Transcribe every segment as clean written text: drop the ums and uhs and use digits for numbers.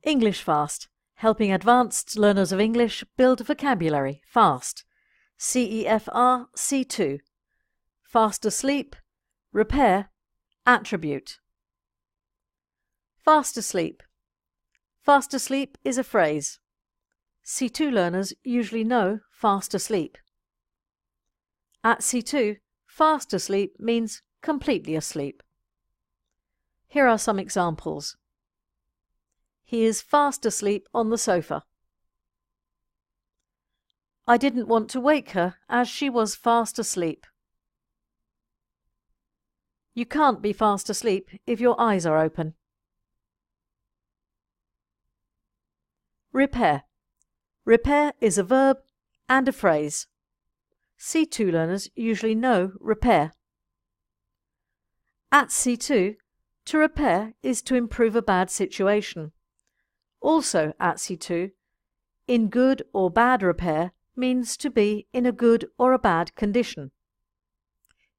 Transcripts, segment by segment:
EnglishFast, helping advanced learners of English build vocabulary fast. CEFR C2. Fast asleep, repair, attribute. Fast asleep. Fast asleep is a phrase. C2 learners usually know fast asleep. At C2, fast asleep means completely asleep. Here are some examples. He is fast asleep on the sofa. I didn't want to wake her as she was fast asleep. You can't be fast asleep if your eyes are open. Repair. Repair is a verb and a phrase. C2 learners usually know repair. At C2, to repair is to improve a bad situation. Also at C2, in good or bad repair means to be in a good or a bad condition.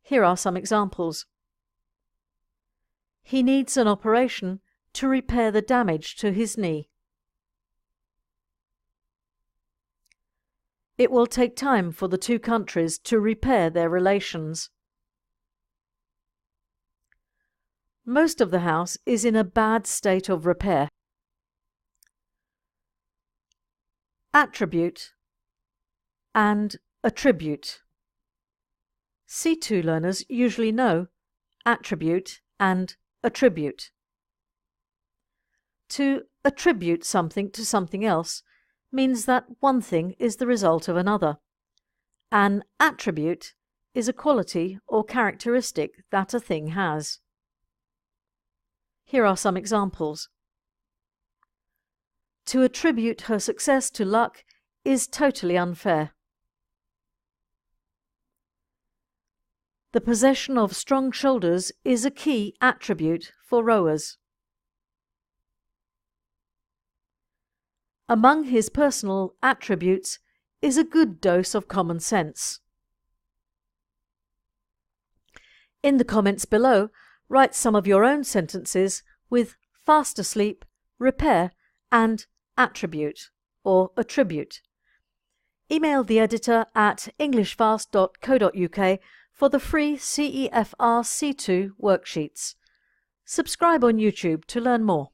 Here are some examples. He needs an operation to repair the damage to his knee. It will take time for the two countries to repair their relations. Most of the house is in a bad state of repair. Attribute and attribute. C2 learners usually know attribute and attribute. To attribute something to something else means that one thing is the result of another. An attribute is a quality or characteristic that a thing has. Here are some examples. To attribute her success to luck is totally unfair. The possession of strong shoulders is a key attribute for rowers. Among his personal attributes is a good dose of common sense. In the comments below, write some of your own sentences with fast asleep, repair and attribute or attribute. Email the editor at englishfast.co.uk for the free CEFR C2 worksheets. Subscribe on YouTube to learn more.